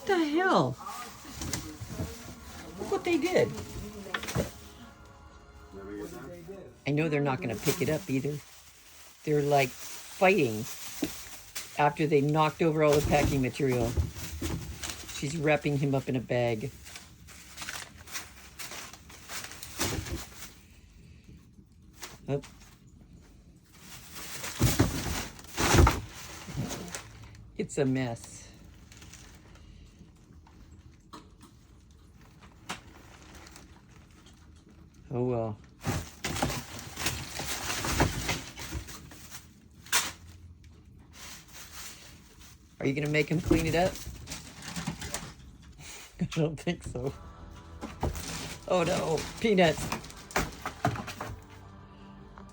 the hell? Look what they did. I know they're not going to pick it up either. They're like fighting after they knocked over all the packing material. She's wrapping him up in a bag. Oh. It's a mess. Oh well. Are you gonna make him clean it up? I don't think so. Oh no, peanuts.